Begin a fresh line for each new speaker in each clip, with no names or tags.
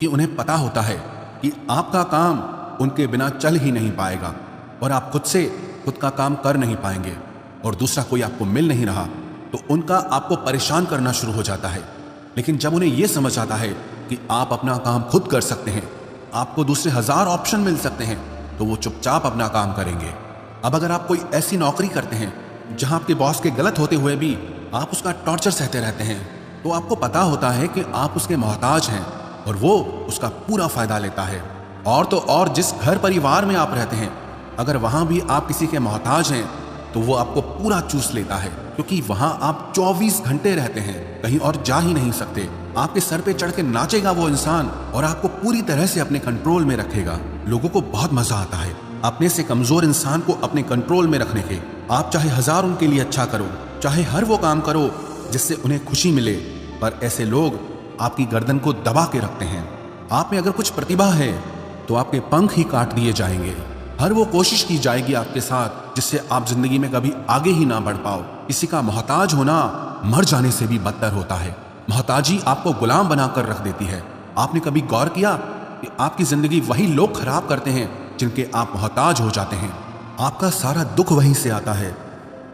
कि उन्हें पता होता है कि आपका काम उनके बिना चल ही नहीं पाएगा और आप खुद का काम कर नहीं पाएंगे और दूसरा कोई आपको मिल नहीं रहा, तो उनका आपको परेशान करना शुरू हो जाता है। लेकिन जब उन्हें यह समझ आता है कि आप अपना काम खुद कर सकते हैं, आपको दूसरे 1000 ऑप्शन मिल सकते हैं, तो वो चुपचाप अपना काम करेंगे। अब अगर आप कोई ऐसी नौकरी करते हैं जहां आपके बॉस के गलत होते हुए भी आप उसका टॉर्चर सहते रहते हैं, तो आपको पता होता है कि आप उसके मोहताज हैं और वो उसका पूरा फायदा लेता है। और तो और जिस घर परिवार में आप रहते हैं, अगर वहां भी आप किसी के मोहताज हैं तो वो आपको पूरा चूस लेता है, क्योंकि वहां आप 24 घंटे रहते हैं, कहीं और जा ही नहीं सकते। आपके सर पे चढ़ के नाचेगा वो इंसान और आपको पूरी तरह से अपने कंट्रोल में रखेगा। लोगों को बहुत मजा आता है अपने से कमजोर इंसान को अपने कंट्रोल में रखने के। आप चाहे 1000 उनके लिए अच्छा करो, चाहे हर वो काम करो जिससे उन्हें खुशी मिले, पर ऐसे लोग आपकी गर्दन को दबा के रखते हैं। आप में अगर कुछ प्रतिभा है तो आपके पंख ही काट दिए जाएंगे। हर वो कोशिश की जाएगी आपके साथ जिससे आप जिंदगी में कभी आगे ही ना बढ़ पाओ। किसी का मोहताज होना मर जाने से भी बदतर होता है। मोहताजी आपको गुलाम बनाकर रख देती है। आपने कभी गौर किया कि आपकी जिंदगी वही लोग खराब करते हैं जिनके आप मोहताज हो जाते हैं। आपका सारा दुख वहीं से आता है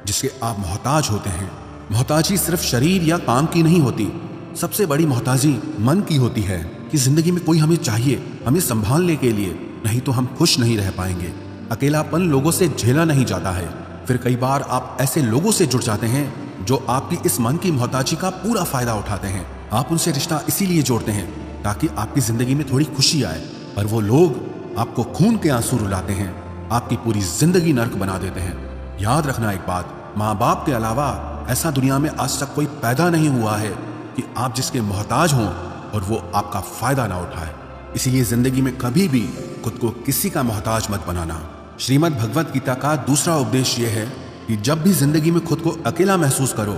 जिसके आप मोहताज होते हैं। मोहताजी सिर्फ शरीर या काम की नहीं होती, सबसे बड़ी मोहताजी मन की होती है कि जिंदगी में कोई हमें चाहिए, हमें संभालने के लिए, नहीं तो हम खुश नहीं रह पाएंगे। अकेलापन लोगों से झेला नहीं जाता है। फिर कई बार आप ऐसे लोगों से जुड़ जाते हैं जो आपकी इस मन की मोहताजी का पूरा फायदा उठाते हैं। आप उनसे रिश्ता इसीलिए जोड़ते हैं ताकि आपकी जिंदगी में थोड़ी खुशी आए, पर वो लोग आपको खून के आंसू रुलाते हैं, आपकी पूरी जिंदगी नर्क बना देते हैं। याद रखना एक बात, माँ बाप के अलावा ऐसा दुनिया में आज तक कोई पैदा नहीं हुआ है कि आप जिसके मोहताज हों और वो आपका फायदा ना उठाए। इसीलिए जिंदगी में कभी भी खुद को किसी का मोहताज मत बनाना। श्रीमद् भगवत गीता का दूसरा उपदेश यह है कि जब भी जिंदगी में खुद को अकेला महसूस करो,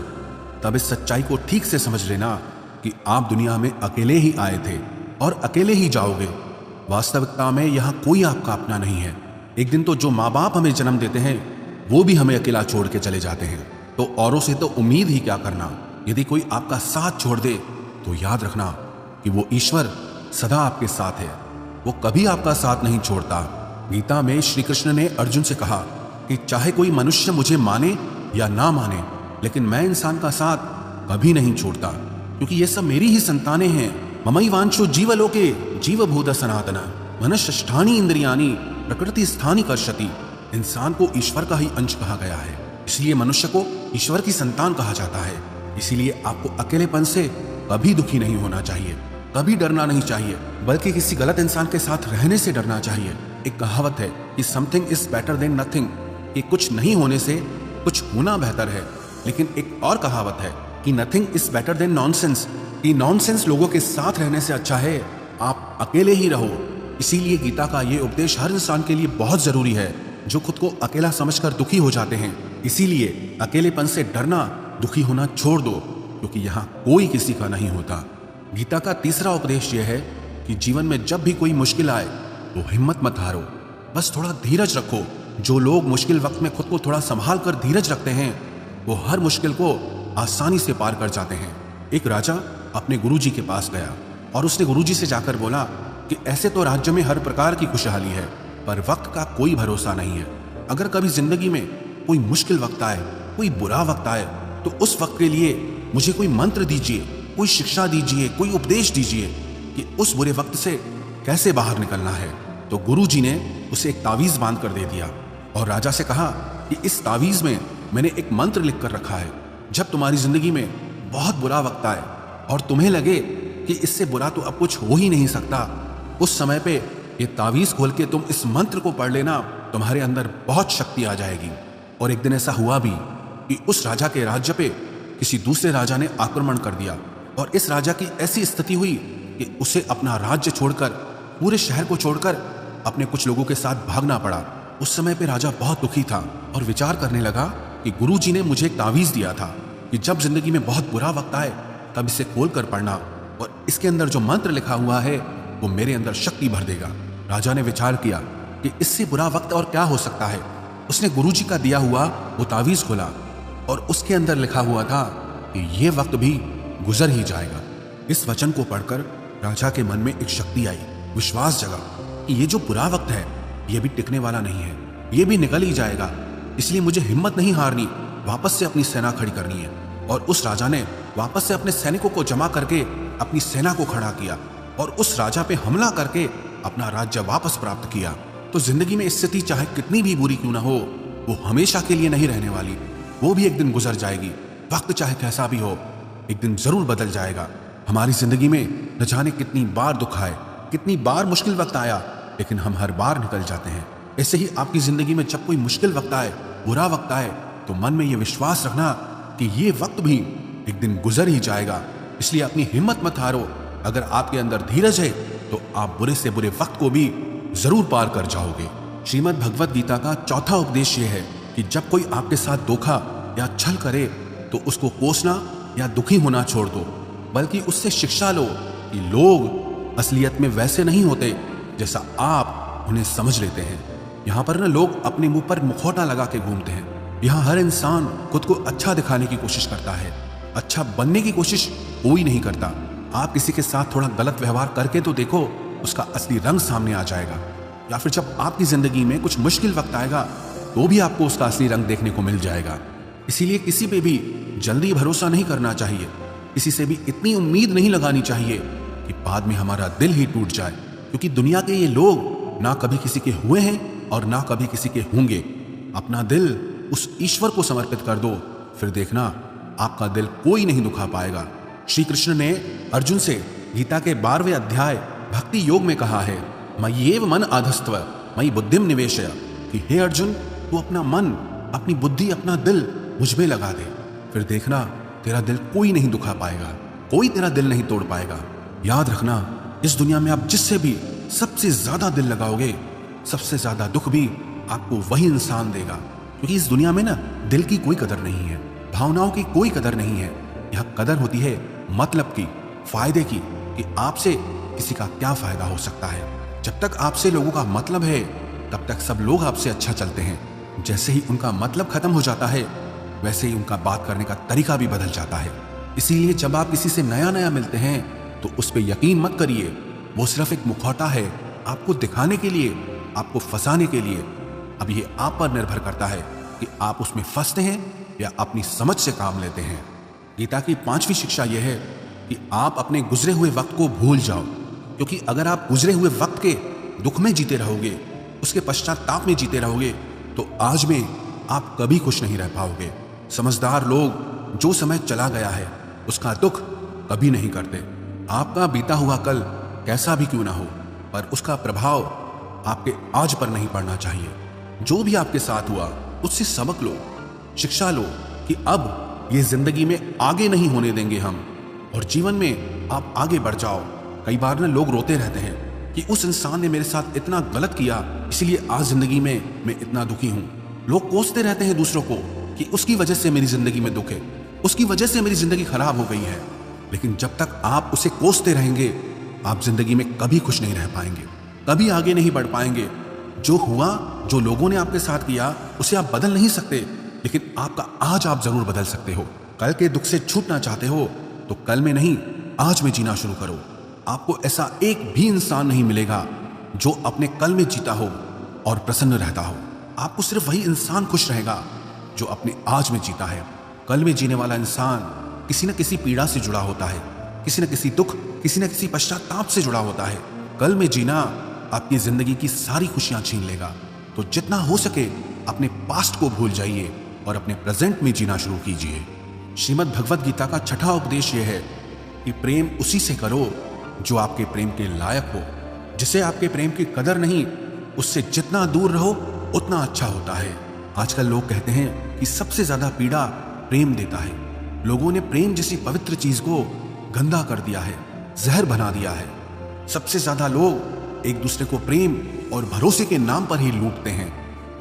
तब इस सच्चाई को ठीक से समझ लेना कि आप दुनिया में अकेले ही आए थे और अकेले ही जाओगे। वास्तविकता में यहाँ कोई आपका अपना नहीं है। एक दिन तो जो माँ बाप हमें जन्म देते हैं वो भी हमें अकेला छोड़ के चले जाते हैं, तो औरों से तो उम्मीद ही क्या करना। यदि कोई आपका साथ छोड़ दे तो याद रखना कि वो ईश्वर सदा आपके साथ है, वो कभी आपका साथ नहीं छोड़ता। गीता में श्री कृष्ण ने अर्जुन से कहा कि चाहे कोई मनुष्य मुझे माने या ना माने, लेकिन मैं इंसान का साथ कभी नहीं छोड़ता, क्योंकि ये सब मेरी ही संतानें हैं। ममैवांशो जीवलोके जीवभूत सनातना मनश्ष्ठानि इंद्रियाणि प्रकृति स्थानि कर्षति। इंसान को ईश्वर का ही अंश कहा गया है, इसलिए मनुष्य को ईश्वर की संतान कहा जाता है। इसीलिए आपको अकेलेपन से कभी दुखी नहीं होना चाहिए, कभी डरना नहीं चाहिए, बल्कि किसी गलत इंसान के साथ रहने से डरना चाहिए। एक कहावत है कि something is better than nothing, कि कुछ नहीं होने से कुछ होना बेहतर है। लेकिन एक और कहावत है कि nothing is better than nonsense, कि नॉनसेंस लोगों के साथ रहने से अच्छा है आप अकेले ही रहो। इसीलिए गीता का ये उपदेश हर इंसान के लिए बहुत जरूरी है जो खुद को अकेला समझकर दुखी हो जाते हैं। इसीलिए अकेलेपन से डरना, दुखी होना छोड़ दो, क्योंकि यहाँ कोई किसी का नहीं होता। गीता का तीसरा उपदेश यह है कि जीवन में जब भी कोई मुश्किल आए तो हिम्मत मत हारो, बस थोड़ा धीरज रखो। जो लोग मुश्किल वक्त में खुद को थोड़ा संभाल कर धीरज रखते हैं वो हर मुश्किल को आसानी से पार कर जाते हैं। एक राजा अपने गुरुजी के पास गया और उसने गुरुजी से जाकर बोला कि ऐसे तो राज्य में हर प्रकार की खुशहाली है, पर वक्त का कोई भरोसा नहीं है। अगर कभी जिंदगी में कोई मुश्किल वक्त आए, कोई बुरा वक्त आए, तो उस वक्त के लिए मुझे कोई मंत्र दीजिए, कोई शिक्षा दीजिए, कोई उपदेश दीजिए कि उस बुरे वक्त से कैसे बाहर निकलना है। तो गुरुजी ने उसे एक तावीज बांध कर दे दिया और राजा से कहा कि इस तावीज में मैंने एक मंत्र लिख कर रखा है। जब तुम्हारी जिंदगी में बहुत बुरा वक्त आए और तुम्हें लगे कि इससे बुरा तो अब कुछ हो ही नहीं सकता, उस समय पे ये तावीज खोल के तुम इस मंत्र को पढ़ लेना, तुम्हारे अंदर बहुत शक्ति आ जाएगी। और एक दिन ऐसा हुआ भी कि उस राजा के राज्य पे किसी दूसरे राजा ने आक्रमण कर दिया और इस राजा की ऐसी स्थिति हुई कि उसे अपना राज्य छोड़कर, पूरे शहर को छोड़कर अपने कुछ लोगों के साथ भागना पड़ा। उस समय पे राजा बहुत दुखी था और विचार करने लगा कि गुरुजी ने मुझे एक तावीज दिया था कि जब जिंदगी में बहुत बुरा वक्त आए तब इसे खोल कर पढ़ना, और इसके अंदर जो मंत्र लिखा हुआ है वो मेरे अंदर शक्ति भर देगा। राजा ने विचार किया कि इससे बुरा वक्त और क्या हो सकता है। उसने गुरुजी का दिया हुआ वो तावीज खोला और उसके अंदर लिखा हुआ था कि ये वक्त भी गुजर ही जाएगा। इस वचन को पढ़कर राजा के मन में एक शक्ति आई, विश्वास जगा कि ये जो बुरा वक्त है ये भी टिकने वाला नहीं है, ये भी निकल ही जाएगा। इसलिए मुझे हिम्मत नहीं हारनी, वापस से अपनी सेना खड़ी करनी है। और उस राजा ने वापस से अपने सैनिकों को जमा करके अपनी सेना को खड़ा किया और उस राजा पे हमला करके अपना राज्य वापस प्राप्त किया। तो जिंदगी में स्थिति चाहे कितनी भी बुरी क्यों ना हो, वो हमेशा के लिए नहीं रहने वाली, वो भी एक दिन गुजर जाएगी। वक्त चाहे कैसा भी हो, एक दिन जरूर बदल जाएगा। हमारी जिंदगी में न जाने कितनी बार दुख आए, कितनी बार मुश्किल वक्त आया, लेकिन हम हर बार निकल जाते हैं। ऐसे ही आपकी जिंदगी में जब कोई मुश्किल वक्त आए, बुरा वक्त आए, तो मन में ये विश्वास रखना कि ये वक्त भी एक दिन गुजर ही जाएगा। इसलिए अपनी हिम्मत मत हारो। अगर आपके अंदर धीरज है तो आप बुरे से बुरे वक्त को भी जरूर पार कर जाओगे। श्रीमद् भगवत गीता का चौथा उपदेश ये है कि जब कोई आपके साथ धोखा या छल करे तो उसको कोसना या दुखी होना छोड़ दो, बल्कि उससे शिक्षा लो कि लोग असलियत में वैसे नहीं होते जैसा आप उन्हें समझ लेते हैं। यहाँ पर ना लोग अपने मुंह पर मुखौटा लगा के घूमते हैं। यहाँ हर इंसान खुद को अच्छा दिखाने की कोशिश करता है, अच्छा बनने की कोशिश कोई नहीं करता। आप किसी के साथ थोड़ा गलत व्यवहार करके तो देखो, उसका असली रंग सामने आ जाएगा। या फिर जब आपकी जिंदगी में कुछ मुश्किल वक्त आएगा तो भी आपको उसका असली रंग देखने को मिल जाएगा। इसीलिए किसी पे भी जल्दी भरोसा नहीं करना चाहिए, किसी से भी इतनी उम्मीद नहीं लगानी चाहिए कि बाद में हमारा दिल ही टूट जाए। क्योंकि दुनिया के ये लोग ना कभी किसी के हुए हैं और ना कभी किसी के होंगे। अपना दिल उस ईश्वर को समर्पित कर दो, फिर देखना आपका दिल कोई नहीं दुखा पाएगा। श्री कृष्ण ने अर्जुन से गीता के 12वें अध्याय भक्ति योग में कहा है, मय्येव मन आधस्त्व मयि बुद्धिम निवेशय, कि हे अर्जुन, तू अपना मन, अपनी बुद्धि, अपना दिल मुझ में लगा दे, फिर देखना तेरा दिल कोई नहीं दुखा पाएगा, कोई तेरा दिल नहीं तोड़ पाएगा। याद रखना, इस दुनिया में आप जिससे भी सबसे ज्यादा दिल लगाओगे, सबसे ज्यादा दुख भी आपको वही इंसान देगा। क्योंकि इस दुनिया में ना दिल की कोई कदर नहीं है, भावनाओं की कोई कदर नहीं है। यह कदर होती है मतलब की, फायदे की, कि आपसे किसी का क्या फायदा हो सकता है। जब तक आपसे लोगों का मतलब है तब तक सब लोग आपसे अच्छा चलते हैं। जैसे ही उनका मतलब खत्म हो जाता है वैसे ही उनका बात करने का तरीका भी बदल जाता है। इसीलिए जब आप किसी से नया नया मिलते हैं तो उस पर यकीन मत करिए, वो सिर्फ एक मुखौटा है आपको दिखाने के लिए, आपको फंसाने के लिए। अब ये आप पर निर्भर करता है कि आप उसमें फंसते हैं या अपनी समझ से काम लेते हैं। गीता की 5वीं शिक्षा यह है कि आप अपने गुजरे हुए वक्त को भूल जाओ, क्योंकि अगर आप गुजरे हुए वक्त के दुख में जीते रहोगे, उसके पश्चाताप में जीते रहोगे, तो आज में आप कभी खुश नहीं रह पाओगे। समझदार लोग जो समय चला गया है उसका दुख कभी नहीं करते। आपका बीता हुआ कल कैसा भी क्यों ना हो, पर उसका प्रभाव आपके आज पर नहीं पड़ना चाहिए। जो भी आपके साथ हुआ उससे सबक लो, शिक्षा लो कि अब ये जिंदगी में आगे नहीं होने देंगे हम, और जीवन में आप आगे बढ़ जाओ। कई बार ना लोग रोते रहते हैं कि उस इंसान ने मेरे साथ इतना गलत किया, इसलिए आज जिंदगी में मैं इतना दुखी हूं। लोग कोसते रहते हैं दूसरों को कि उसकी वजह से मेरी जिंदगी में दुख है, उसकी वजह से मेरी जिंदगी खराब हो गई है। लेकिन जब तक आप उसे कोसते रहेंगे आप जिंदगी में कभी खुश नहीं रह पाएंगे, कभी आगे नहीं बढ़ पाएंगे। जो हुआ, जो लोगों ने आपके साथ किया, उसे आप बदल नहीं सकते, लेकिन आपका आज आप जरूर बदल सकते हो। कल के दुख से छूटना चाहते हो तो कल में नहीं, आज में जीना शुरू करो। आपको ऐसा एक भी इंसान नहीं मिलेगा जो अपने कल में जीता हो और प्रसन्न रहता हो। आपको सिर्फ वही इंसान खुश रहेगा जो अपने आज में जीता है। कल में जीने वाला इंसान किसी न किसी पीड़ा से जुड़ा होता है, किसी न किसी दुख, किसी न किसी पश्चाताप से जुड़ा होता है। कल में जीना आपकी जिंदगी की सारी खुशियां छीन लेगा। तो जितना हो सके अपने पास्ट को भूल जाइए और अपने प्रेजेंट में जीना शुरू कीजिए। श्रीमद् भगवत गीता का 6वां उपदेश यह है कि प्रेम उसी से करो जो आपके प्रेम के लायक हो। जिसे आपके प्रेम की कदर नहीं, उससे जितना दूर रहो उतना अच्छा होता है। आजकल लोग कहते हैं कि सबसे ज्यादा पीड़ा प्रेम देता है। लोगों ने प्रेम जैसी पवित्र चीज को गंदा कर दिया है, जहर बना दिया है। सबसे ज्यादा लोग एक दूसरे को प्रेम और भरोसे के नाम पर ही लूटते हैं।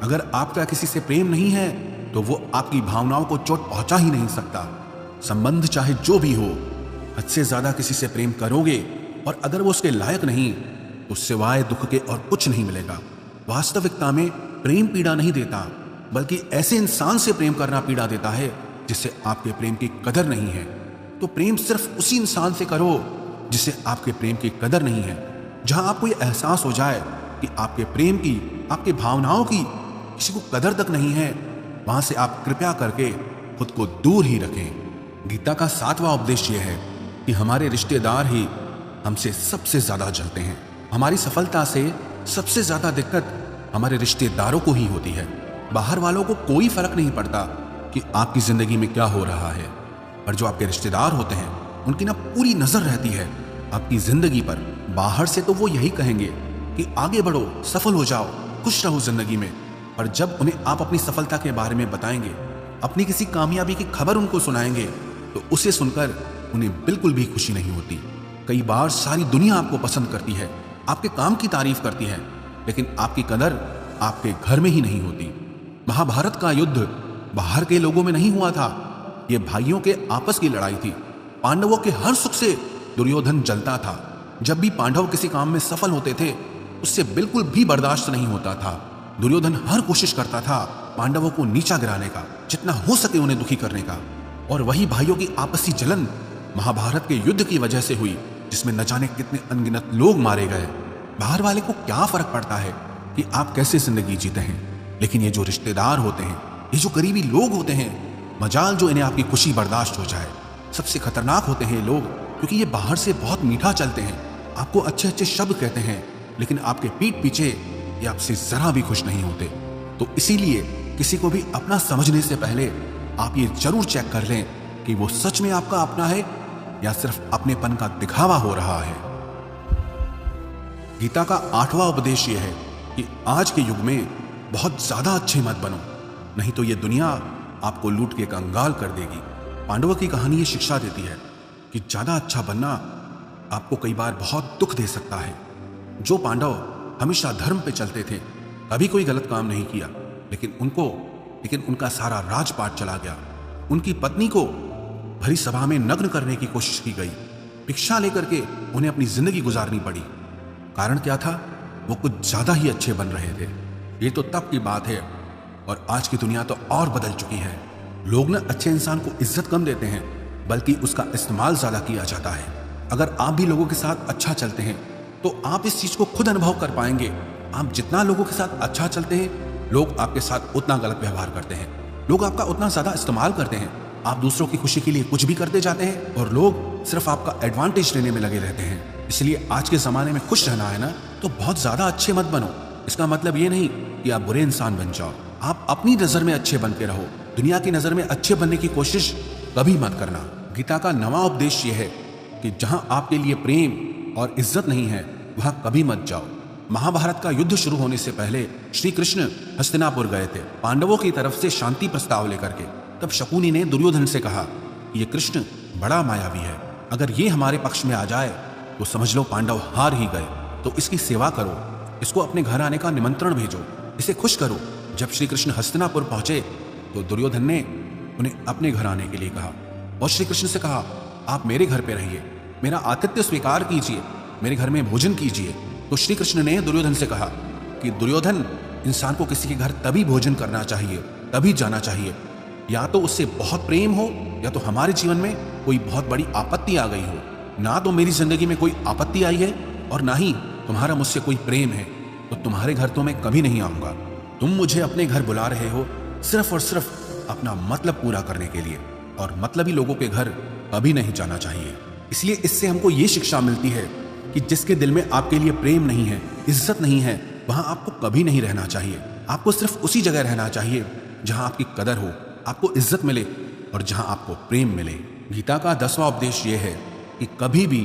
अगर आपका किसी से प्रेम नहीं है तो वो आपकी भावनाओं को चोट पहुंचा ही नहीं सकता। संबंध चाहे जो भी हो, हद से ज्यादा किसी से प्रेम करोगे और अगर वो उसके लायक नहीं तो सिवाय दुख के और कुछ नहीं मिलेगा। वास्तविकता में प्रेम पीड़ा नहीं देता, बल्कि ऐसे इंसान से प्रेम करना पीड़ा देता है जिससे आपके प्रेम की कदर नहीं है। तो प्रेम सिर्फ उसी इंसान से करो जिसे आपके प्रेम की कदर नहीं है, जहां आपको यह एहसास हो जाए कि आपके प्रेम की, आपकी भावनाओं की किसी को कदर तक नहीं है, वहां से आप कृपया करके खुद को दूर ही रखें। गीता का 7वां उपदेश यह है कि हमारे रिश्तेदार ही हमसे सबसे ज्यादा जलते हैं। हमारी सफलता से सबसे ज्यादा दिक्कत हमारे रिश्तेदारों को ही होती है। बाहर वालों को कोई फर्क नहीं पड़ता कि आपकी जिंदगी में क्या हो रहा है, पर जो आपके रिश्तेदार होते हैं उनकी ना पूरी नजर रहती है आपकी जिंदगी पर। बाहर से तो वो यही कहेंगे कि आगे बढ़ो, सफल हो जाओ, खुश रहो जिंदगी में, पर जब उन्हें आप अपनी सफलता के बारे में बताएंगे, अपनी किसी कामयाबी की खबर उनको सुनाएंगे, तो उसे सुनकर उन्हें बिल्कुल भी खुशी नहीं होती। कई बार सारी दुनिया आपको पसंद करती है, आपके काम की तारीफ करती है, लेकिन आपकी कदर आपके घर में ही नहीं होती। महाभारत का युद्ध बाहर के लोगों में नहीं हुआ था, यह भाइयों के आपस की लड़ाई थी। पांडवों के हर सुख से दुर्योधन जलता था। जब भी पांडव किसी काम में सफल होते थे, उससे बिल्कुल भी बर्दाश्त नहीं होता था। दुर्योधन हर कोशिश करता था पांडवों को नीचा गिराने का, जितना हो सके उन्हें दुखी करने का। और वही भाइयों की आपसी जलन महाभारत के युद्ध की वजह से हुई, जिसमें न जाने कितने अनगिनत लोग मारे गए। बाहर वाले को क्या फर्क पड़ता है कि आप कैसे जिंदगी जीते हैं, लेकिन ये जो रिश्तेदार होते हैं, ये जो करीबी लोग होते हैं, मजाल जो इन्हें आपकी खुशी बर्दाश्त हो जाए। सबसे खतरनाक होते हैं ये लोग, क्योंकि ये बाहर से बहुत मीठा चलते हैं, आपको अच्छे अच्छे शब्द कहते हैं, लेकिन आपके पीठ पीछे ये आपसे जरा भी खुश नहीं होते। तो इसीलिए किसी को भी अपना समझने से पहले आप ये जरूर चेक कर लें कि वो सच में आपका अपना है या सिर्फ अपनेपन का दिखावा हो रहा है। गीता का 8वां उपदेश यह है कि आज के युग में बहुत ज्यादा अच्छे मत बनो, नहीं तो ये दुनिया आपको लूट के कंगाल कर देगी। पांडवों की कहानी ये शिक्षा देती है कि ज्यादा अच्छा बनना आपको कई बार बहुत दुख दे सकता है। जो पांडव हमेशा धर्म पे चलते थे, कभी कोई गलत काम नहीं किया, लेकिन उनका सारा राजपाट चला गया। उनकी पत्नी को भरी सभा में नग्न करने की कोशिश की गई, भिक्षा लेकर के उन्हें अपनी जिंदगी गुजारनी पड़ी। कारण क्या था? वो कुछ ज्यादा ही अच्छे बन रहे थे। ये तो तब की बात है, और आज की दुनिया तो और बदल चुकी है। लोग ना अच्छे इंसान को इज्जत कम देते हैं, बल्कि उसका इस्तेमाल ज्यादा किया जाता है। अगर आप भी लोगों के साथ अच्छा चलते हैं तो आप इस चीज को खुद अनुभव कर पाएंगे। आप जितना लोगों के साथ अच्छा चलते हैं, लोग आपके साथ उतना गलत व्यवहार करते हैं, लोग आपका उतना ज्यादा इस्तेमाल करते हैं। आप दूसरों की खुशी के लिए कुछ भी करते जाते हैं और लोग सिर्फ आपका एडवांटेज लेने में लगे रहते हैं। इसलिए आज के जमाने में खुश रहना है ना, तो बहुत ज्यादा अच्छे मत बनो। इसका मतलब ये नहीं कि आप बुरे इंसान बन जाओ, आप अपनी नजर में अच्छे बन के रहो। दुनिया की नजर में अच्छे बनने की कोशिश कभी मत करना। गीता का 9वां उपदेश यह है कि जहां आपके लिए प्रेम और इज्जत नहीं है, वहां कभी मत जाओ। महाभारत का युद्ध शुरू होने से पहले श्री कृष्ण हस्तिनापुर गए थे, पांडवों की तरफ से शांति प्रस्ताव लेकर के। तब शकुनी ने दुर्योधन से कहा, ये कृष्ण बड़ा मायावी है, अगर ये हमारे पक्ष में आ जाए तो समझ लो पांडव हार ही गए। तो इसकी सेवा करो, इसको अपने घर आने का निमंत्रण भेजो, इसे खुश करो। जब श्री कृष्ण हस्तिनापुर पहुंचे तो दुर्योधन ने उन्हें अपने घर आने के लिए कहा और श्री कृष्ण से कहा, आप मेरे घर पे रहिए, मेरा आतिथ्य स्वीकार कीजिए, मेरे घर में भोजन कीजिए। तो श्री कृष्ण ने दुर्योधन से कहा कि दुर्योधन, इंसान को किसी के घर तभी भोजन करना चाहिए, तभी जाना चाहिए, या तो उससे बहुत प्रेम हो, या तो हमारे जीवन में कोई बहुत बड़ी आपत्ति आ गई हो। ना तो मेरी जिंदगी में कोई आपत्ति आई है और ना ही तुम्हारा मुझसे कोई प्रेम है, तो तुम्हारे घर तो मैं कभी नहीं आऊंगा। तुम मुझे अपने घर बुला रहे हो सिर्फ और सिर्फ अपना मतलब पूरा करने के लिए, और मतलबी लोगों के घर कभी नहीं जाना चाहिए। इसलिए इससे हमको ये शिक्षा मिलती है कि जिसके दिल में आपके लिए प्रेम नहीं है, इज्जत नहीं है, वहां आपको कभी नहीं रहना चाहिए। आपको सिर्फ उसी जगह रहना चाहिए जहां आपकी कदर हो, आपको इज्जत मिले और जहां आपको प्रेम मिले। गीता का 10वां उपदेश यह है कि कभी भी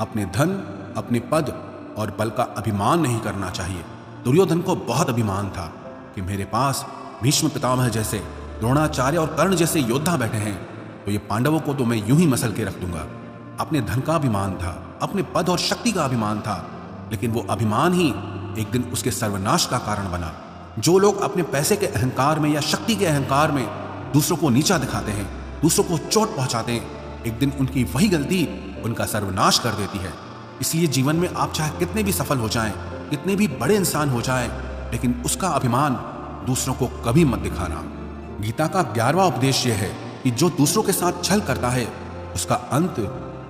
अपने धन, अपने पद और बल का अभिमान नहीं करना चाहिए। दुर्योधन को बहुत अभिमान था कि मेरे पास भीष्म पितामह जैसे, द्रोणाचार्य और कर्ण जैसे योद्धा बैठे हैं, तो ये पांडवों को तो मैं यूं ही मसल के रख दूंगा। अपने धन का अभिमान था, अपने पद और शक्ति का अभिमान था, लेकिन वो अभिमान ही एक दिन उसके सर्वनाश का कारण बना। जो लोग अपने पैसे के अहंकार में या शक्ति के अहंकार में दूसरों को नीचा दिखाते हैं, दूसरों को चोट पहुंचाते हैं, एक दिन उनकी वही गलती उनका सर्वनाश कर देती है। इसलिए जीवन में आप चाहे कितने भी सफल हो जाएं, कितने भी बड़े इंसान हो जाएं, लेकिन उसका अभिमान दूसरों को कभी मत दिखाना। गीता का 11वां उपदेश यह है कि जो दूसरों के साथ छल करता है, उसका अंत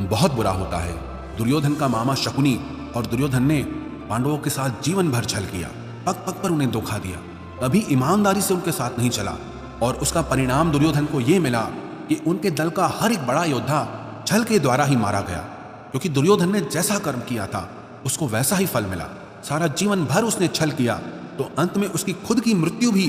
बहुत बुरा होता है। दुर्योधन का मामा शकुनी और दुर्योधन ने पांडवों के साथ जीवन भर छल किया, पग पग पर उन्हें धोखा दिया, कभी ईमानदारी से उनके साथ नहीं चला और उसका परिणाम दुर्योधन को यह मिला कि उनके दल का हर एक बड़ा योद्धा छल के द्वारा ही मारा गया, क्योंकि दुर्योधन ने जैसा कर्म किया था उसको वैसा ही फल मिला। सारा जीवन भर उसने छल किया तो अंत में उसकी खुद की मृत्यु भी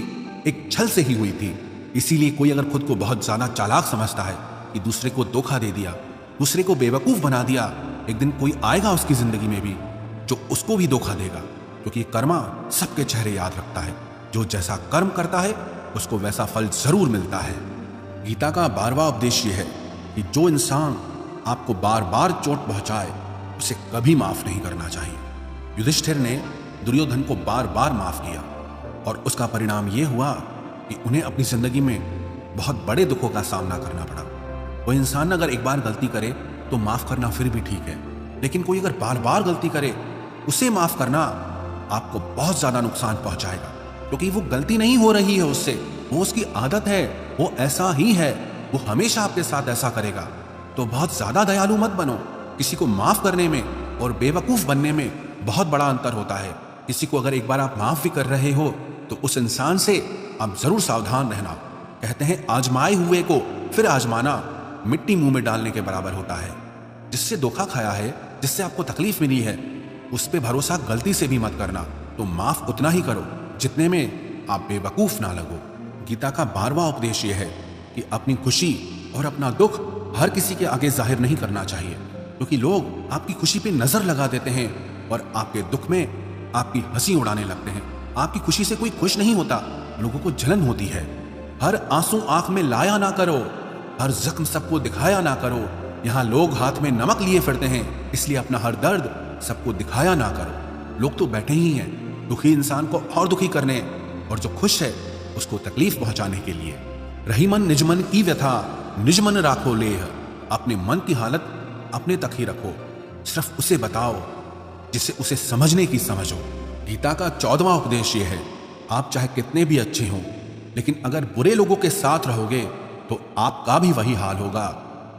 एक छल से ही हुई थी। इसीलिए कोई अगर खुद को बहुत ज्यादा चालाक समझता है कि दूसरे को धोखा दे दिया, दूसरे को बेवकूफ बना दिया, एक दिन कोई आएगा उसकी जिंदगी में भी जो उसको भी धोखा देगा, क्योंकि कर्मा सबके चेहरे याद रखता है। जो जैसा कर्म करता है उसको वैसा फल जरूर मिलता है। गीता का 12वां उपदेश यह है कि जो इंसान आपको बार बार चोट पहुंचाए उसे कभी माफ नहीं करना चाहिए। युधिष्ठिर ने दुर्योधन को बार बार माफ किया और उसका परिणाम यह हुआ कि उन्हें अपनी जिंदगी में बहुत बड़े दुखों का सामना करना पड़ा। कोई इंसान अगर एक बार गलती करे तो माफ करना फिर भी ठीक है, लेकिन कोई अगर बार बार गलती करे उसे माफ करना आपको बहुत ज्यादा नुकसान पहुंचाएगा, क्योंकि वो गलती नहीं हो रही है उससे, वो उसकी आदत है, वो ऐसा ही है, वो हमेशा आपके साथ ऐसा करेगा। तो बहुत ज्यादा दयालु मत बनो। किसी को माफ करने में और बेवकूफ बनने में बहुत बड़ा अंतर होता है। किसी को अगर एक बार आप माफ भी कर रहे हो तो उस इंसान से आप जरूर सावधान रहना। कहते हैं आजमाए हुए को फिर आजमाना मिट्टी मुंह में डालने के बराबर होता है। जिससे धोखा खाया है, जिससे आपको तकलीफ मिली है, उस पे भरोसा गलती से भी मत करना। तो माफ उतना ही करो जितने में आप बेवकूफ ना लगो। गीता का 12वां उपदेश यह है कि अपनी खुशी और अपना दुख हर किसी के आगे जाहिर नहीं करना चाहिए, क्योंकि लोग आपकी खुशी पे नजर लगा देते हैं और आपके दुख में आपकी हंसी उड़ाने लगते हैं। आपकी खुशी से कोई खुश नहीं होता, लोगों को जलन होती है। हर आंसू आंख में लाया ना करो, हर जख्म सबको दिखाया ना करो। यहाँ लोग हाथ में नमक लिए फिरते हैं, इसलिए अपना हर दर्द सबको दिखाया ना करो। लोग तो बैठे ही हैं दुखी इंसान को और दुखी करने, और जो खुश है उसको तकलीफ पहुंचाने के लिए। रही मन निज मन की व्यथा, निज मन राखो लेह। अपने मन की हालत अपने तक ही रखो, सिर्फ उसे बताओ जिससे उसे समझने की समझो। गीता का 14वां उपदेश यह है, आप चाहे कितने भी अच्छे हों, लेकिन अगर बुरे लोगों के साथ रहोगे तो आपका भी वही हाल होगा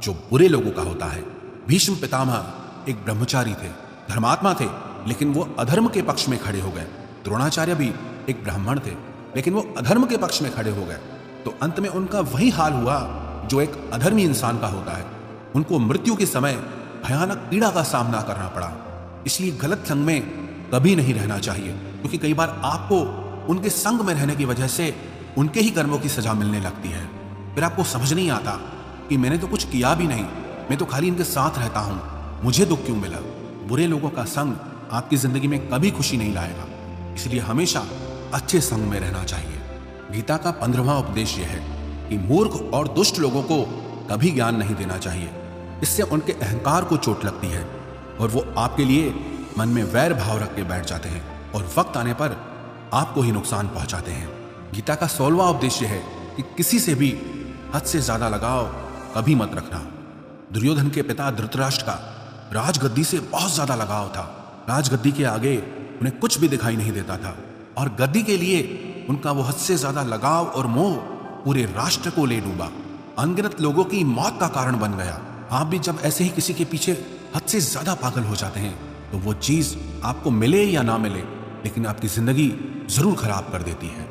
जो बुरे लोगों का होता है। भीष्म पितामह एक ब्रह्मचारी थे, धर्मात्मा थे, लेकिन वो अधर्म के पक्ष में खड़े हो गए। द्रोणाचार्य भी एक ब्राह्मण थे, लेकिन वो अधर्म के पक्ष में खड़े हो गए। तो अंत में उनका वही हाल हुआ जो एक अधर्मी इंसान का होता है। उनको मृत्यु के समय भयानक पीड़ा का सामना करना पड़ा। इसलिए गलत संग में कभी नहीं रहना चाहिए, क्योंकि कई बार आपको उनके संग में रहने की वजह से उनके ही कर्मों की सजा मिलने लगती है। फिर आपको समझ नहीं आता कि मैंने तो कुछ किया भी नहीं, मैं तो खाली इनके साथ रहता हूं, मुझे दुख क्यों मिला। बुरे लोगों का संग आपकी जिंदगी में कभी खुशी नहीं लाएगा, इसलिए हमेशा अच्छे संग में रहना चाहिए। गीता का 15वां उपदेश यह है कि मूर्ख और दुष्ट लोगों को कभी ज्ञान नहीं देना चाहिए, इससे उनके अहंकार को चोट लगती है और वो आपके लिए मन में वैर भाव रख के बैठ जाते हैं और वक्त आने पर आपको ही नुकसान पहुंचाते हैं। गीता का 16वां उपदेश यह है कि किसी से भी हद से ज्यादा लगाव कभी मत रखना। दुर्योधन के पिता धृतराष्ट्र का राजगद्दी से बहुत ज्यादा लगाव था। राजगद्दी के आगे उन्हें कुछ भी दिखाई नहीं देता था और गद्दी के लिए उनका वो हद से ज्यादा लगाव और मोह पूरे राष्ट्र को ले डूबा, अनगिनत लोगों की मौत का कारण बन गया। आप भी जब ऐसे ही किसी के पीछे हद से ज्यादा पागल हो जाते हैं तो वो चीज आपको मिले या ना मिले, लेकिन आपकी जिंदगी जरूर खराब कर देती है।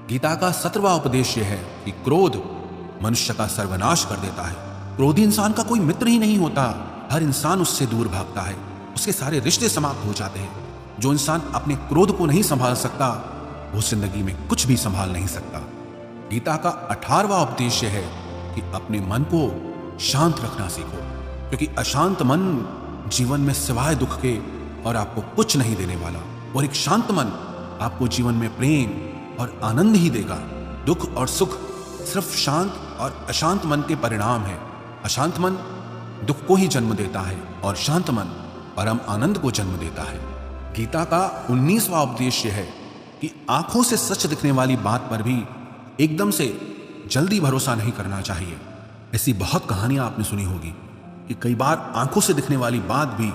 गीता का 17वां उपदेश यह है कि क्रोध मनुष्य का सर्वनाश कर देता है। क्रोधी इंसान का कोई मित्र ही नहीं होता, हर इंसान उससे दूर भागता है, उसके सारे रिश्ते समाप्त हो जाते हैं। जो इंसान अपने क्रोध को नहीं संभाल सकता वो जिंदगी में कुछ भी संभाल नहीं सकता। गीता का 18वां उपदेश है कि अपने मन को शांत रखना सीखो, क्योंकि अशांत मन जीवन में सिवाय दुख के और आपको कुछ नहीं देने वाला, और एक शांत मन आपको जीवन में प्रेम और आनंद ही देगा। दुख और सुख सिर्फ शांत और अशांत मन के परिणाम है। अशांत मन दुख को ही जन्म देता है और शांत मन परम आनंद को जन्म देता है। गीता का 19वां उपदेश है कि आंखों से सच दिखने वाली बात पर भी एकदम से जल्दी भरोसा नहीं करना चाहिए। ऐसी बहुत कहानियां आपने सुनी होगी कि कई बार आंखों से दिखने वाली बात भी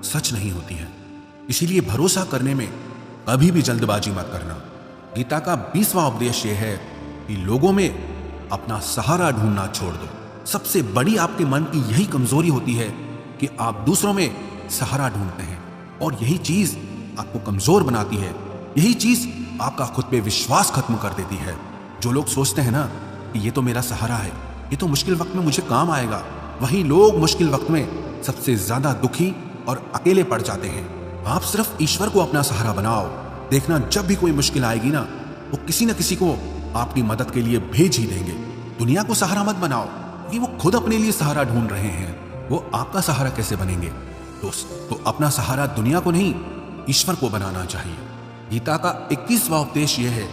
सच नहीं होती है, इसीलिए भरोसा करने में कभी भी जल्दबाजी मत करना। गीता का 20वां उपदेश यह है कि लोगों में अपना सहारा ढूंढना छोड़ दो। सबसे बड़ी आपके मन की यही कमजोरी होती है कि आप दूसरों में सहारा ढूंढते हैं, और यही चीज आपको कमजोर बनाती है। यही चीज आपका खुद पे विश्वास खत्म कर देती है। जो लोग सोचते हैं ना कि ये तो मेरा सहारा है, ये तो मुश्किल वक्त में मुझे काम आएगा, वही लोग मुश्किल वक्त में सबसे ज्यादा दुखी और अकेले पड़ जाते हैं। आप सिर्फ ईश्वर को अपना सहारा बनाओ, देखना जब भी कोई मुश्किल आएगी ना, वो किसी न किसी को आपकी मदद के लिए भेज ही देंगे। दुनिया को सहारा मत बनाओ, क्योंकि वो खुद अपने लिए सहारा ढूंढ रहे हैं। वो आपका सहारा कैसे बनेंगे दोस्त? तो अपना सहारा दुनिया को नहीं, ईश्वर को बनाना चाहिए। गीता का 21वां उपदेश यह है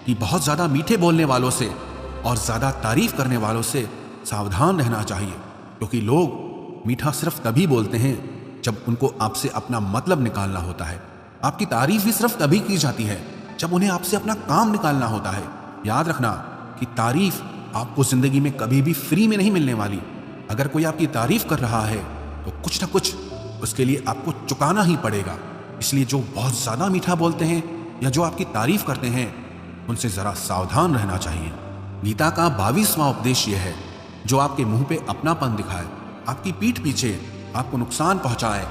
कि बहुत ज्यादा मीठे बोलने वालों से और ज्यादा तारीफ करने वालों से सावधान रहना चाहिए, क्योंकि लोग मीठा सिर्फ तभी बोलते हैं जब उनको आपसे अपना मतलब निकालना होता है। आपकी तारीफ भी सिर्फ तभी की जाती है जब उन्हें आपसे अपना काम निकालना होता है। याद रखना कि तारीफ आपको जिंदगी में कभी भी फ्री में नहीं मिलने वाली। अगर कोई आपकी तारीफ कर रहा है तो कुछ ना कुछ उसके लिए आपको चुकाना ही पड़ेगा। इसलिए जो बहुत ज्यादा मीठा बोलते हैं या जो आपकी तारीफ करते हैं, उनसे जरा सावधान रहना चाहिए। गीता का 22वां उपदेश यह है, जो आपके मुंह पे अपनापन दिखाए, आपकी पीठ पीछे आपको नुकसान पहुंचाए,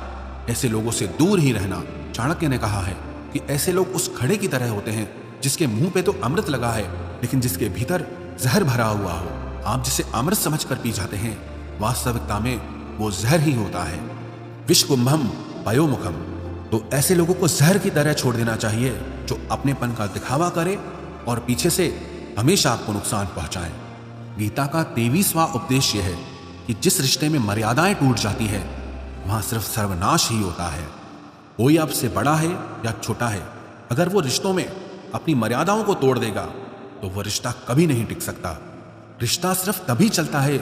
ऐसे लोगों से दूर ही रहना। चाणक्य ने कहा है कि ऐसे लोग उस घड़े की तरह होते हैं जिसके मुंह पे तो अमृत लगा है, लेकिन जिसके भीतर जहर भरा हुआ हो। आप जिसे अमृत समझकर पी जाते हैं, वास्तविकता में वो जहर ही होता है। विषकुंभम पयोमुखम। तो ऐसे लोगों को जहर की तरह छोड़ देना चाहिए, जो अपनेपन का दिखावा करे और पीछे से हमेशा आपको नुकसान पहुंचाए। गीता का 23वां उपदेश यह है कि जिस रिश्ते में मर्यादाएं टूट जाती है, वहां सिर्फ सर्वनाश ही होता है। कोई आपसे बड़ा है या छोटा है, अगर वो रिश्तों में अपनी मर्यादाओं को तोड़ देगा तो वो रिश्ता कभी नहीं टिक सकता। रिश्ता सिर्फ तभी चलता है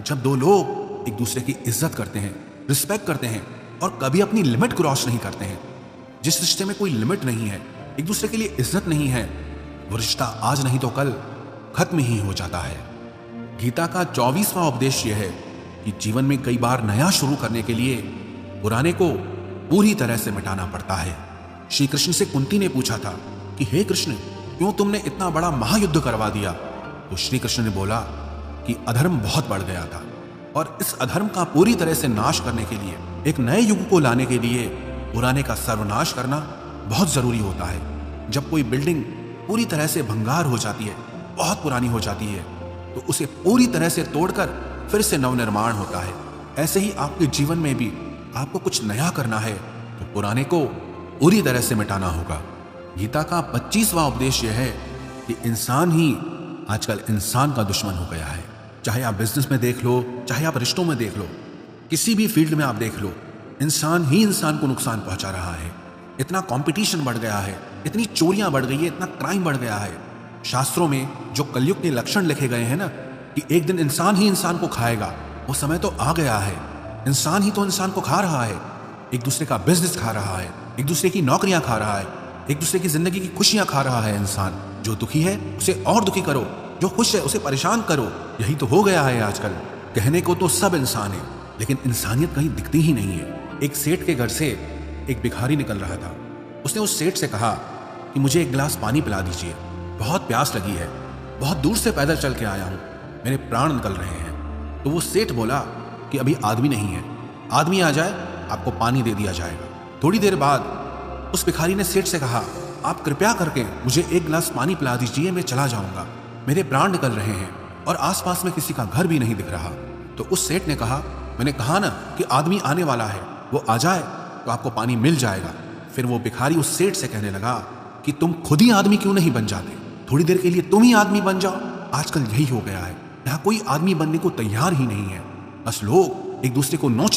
जब दो लोग एक दूसरे की इज्जत करते हैं, रिस्पेक्ट करते हैं और कभी अपनी लिमिट क्रॉस नहीं करते हैं। जिस रिश्ते में कोई लिमिट नहीं है, एक दूसरे के लिए इज्जत नहीं है, वो रिश्ता आज नहीं तो कल खत्म ही हो जाता है। गीता का 24वां उपदेश यह है कि जीवन में कई बार नया शुरू करने के लिए पुराने को पूरी तरह से मिटाना पड़ता है। श्री कृष्ण से कुंती ने पूछा था कि हे कृष्ण, क्यों तुमने इतना बड़ा महायुद्ध करवा दिया? तो श्री कृष्ण ने बोला कि अधर्म बहुत बढ़ गया था, और इस अधर्म का पूरी तरह से नाश करने के लिए, एक नए युग को लाने के लिए पुराने का सर्वनाश करना बहुत जरूरी होता है। जब कोई बिल्डिंग पूरी तरह से भंगार हो जाती है, बहुत पुरानी हो जाती है, तो उसे पूरी तरह से तोड़कर फिर से नवनिर्माण होता है। ऐसे ही आपके जीवन में भी आपको कुछ नया करना है तो पुराने को पूरी तरह से मिटाना होगा। गीता का 25वां उपदेश यह है कि इंसान ही आजकल इंसान का दुश्मन हो गया है। चाहे आप बिजनेस में देख लो, चाहे आप रिश्तों में देख लो, किसी भी फील्ड में आप देख लो, इंसान ही इंसान को नुकसान पहुंचा रहा है। इतना कंपटीशन बढ़ गया है, इतनी चोरियां बढ़ गई है, इतना क्राइम बढ़ गया है। शास्त्रों में जो कलयुग के लक्षण लिखे गए हैं ना, कि एक दिन इंसान ही इंसान को खाएगा, वो समय तो आ गया है। इंसान ही तो इंसान को खा रहा है, एक दूसरे का बिजनेस खा रहा है, एक दूसरे की नौकरियां खा रहा है, एक दूसरे की जिंदगी की खुशियां खा रहा है। इंसान जो दुखी है उसे और दुखी करो, जो खुश है उसे परेशान करो। यही तो हो गया है आजकल। कहने को तो सब इंसान है, लेकिन इंसानियत कहीं दिखती ही नहीं है। एक सेठ के घर से एक भिखारी निकल रहा था। उसने उस सेठ से कहा कि मुझे एक गिलास पानी पिला दीजिए, बहुत प्यास लगी है, बहुत दूर से पैदल चल के आया हूँ, मेरे प्राण निकल रहे हैं। तो वो सेठ बोला कि अभी आदमी नहीं है, आदमी आ जाए आपको पानी दे दिया जाएगा। थोड़ी देर बाद उस भिखारी ने सेठ से कहा, आप कृपया करके मुझे एक गिलास पानी पिला दीजिए, मैं चला जाऊंगा, मेरे प्राण निकल रहे हैं और आसपास में किसी का घर भी नहीं दिख रहा। तो उस सेठ ने कहा, मैंने कहा ना कि आदमी आने वाला है, वो आ जाए तो आपको पानी मिल जाएगा। फिर वो भिखारी उस सेठ से कहने लगा कि तुम खुद ही आदमी क्यों नहीं बन जाते, थोड़ी देर के लिए तुम ही आदमी बन जाओ। आजकल यही हो गया है, यहाँ कोई आदमी बनने को तैयार ही नहीं है, बस लोग एक दूसरे को नोच